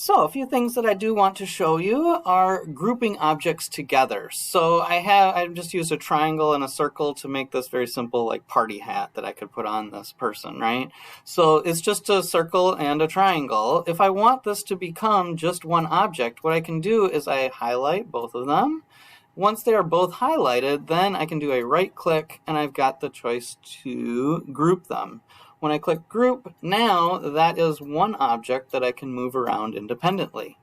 So a few things that I do want to show you are grouping objects together. So I just used a triangle and a circle to make this very simple like party hat that I could put on this person, right? So it's just a circle and a triangle. If I want this to become just one object, what I can do is I highlight both of them. Once they are both highlighted, then I can do a right click and I've got the choice to group them. When I click group, now that is one object that I can move around independently.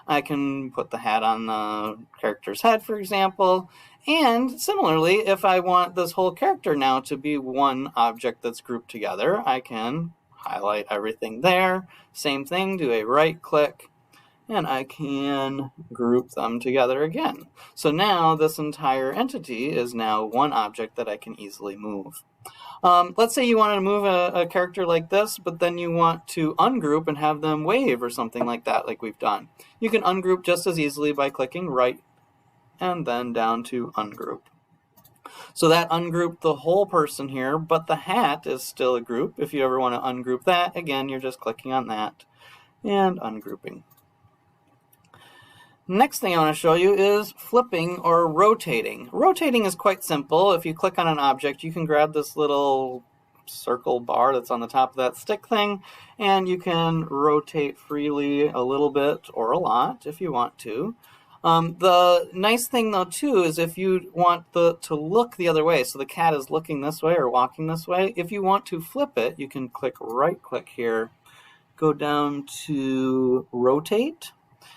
I can put the hat on the character's head, for example, and similarly, if I want this whole character now to be one object that's grouped together, I can highlight everything there. Same thing, do a right click, and I can group them together again. So now this entire entity is now one object that I can easily move. Let's say you wanted to move a character like this, but then you want to ungroup and have them wave or something like that, like we've done. You can ungroup just as easily by clicking right and then down to ungroup. So that ungrouped the whole person here, but the hat is still a group. If you ever want to ungroup that, again, you're just clicking on that and ungrouping. Next thing I want to show you is flipping or rotating. Rotating is quite simple. If you click on an object, you can grab this little circle bar that's on the top of that stick thing, and you can rotate freely a little bit or a lot if you want to. The nice thing though too is if you want to look the other way, so the cat is looking this way or walking this way, if you want to flip it, you can right click here, go down to rotate,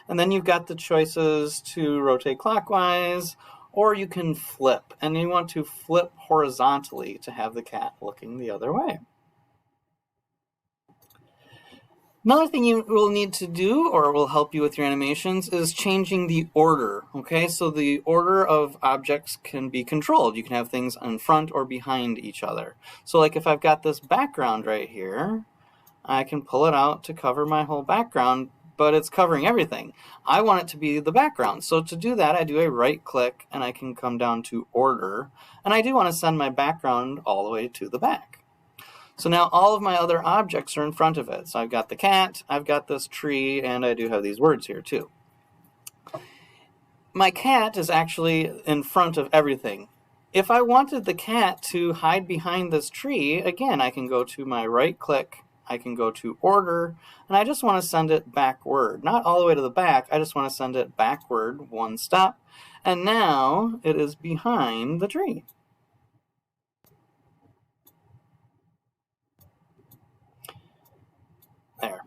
and then you've got the choices to rotate clockwise, or you can flip, and you want to flip horizontally to have the cat looking the other way. Another thing you will need to do, or will help you with your animations, is changing the order, okay? So the order of objects can be controlled. You can have things in front or behind each other. So like if I've got this background right here, I can pull it out to cover my whole background, but it's covering everything. I want it to be the background. So to do that, I do a right click and I can come down to order. And I do want to send my background all the way to the back. So now all of my other objects are in front of it. So I've got the cat, I've got this tree, and I do have these words here too. My cat is actually in front of everything. If I wanted the cat to hide behind this tree, again, I can go to my right click, I can go to order, and I just want to send it backward. Not all the way to the back, I just want to send it backward one step. And now it is behind the tree. There.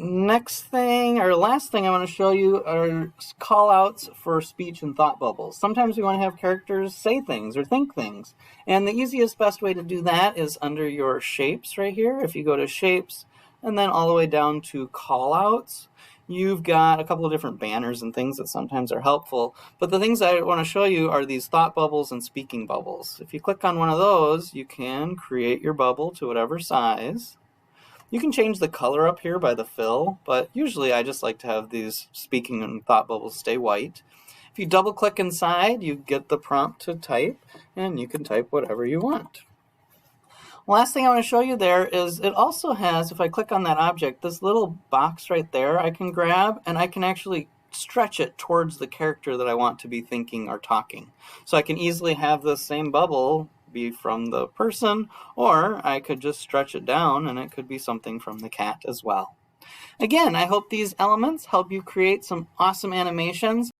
Next thing, or last thing I want to show you are call-outs for speech and thought bubbles. Sometimes we want to have characters say things or think things. And the easiest, best way to do that is under your shapes right here. If you go to shapes and then all the way down to call-outs, you've got a couple of different banners and things that sometimes are helpful. But the things I want to show you are these thought bubbles and speaking bubbles. If you click on one of those, you can create your bubble to whatever size. You can change the color up here by the fill, but usually I just like to have these speaking and thought bubbles stay white. If you double click inside, you get the prompt to type, and you can type whatever you want. Last thing I want to show you there is it also has, if I click on that object, this little box right there I can grab, and I can actually stretch it towards the character that I want to be thinking or talking. So I can easily have the same bubble be from the person, or I could just stretch it down and it could be something from the cat as well. Again, I hope these elements help you create some awesome animations.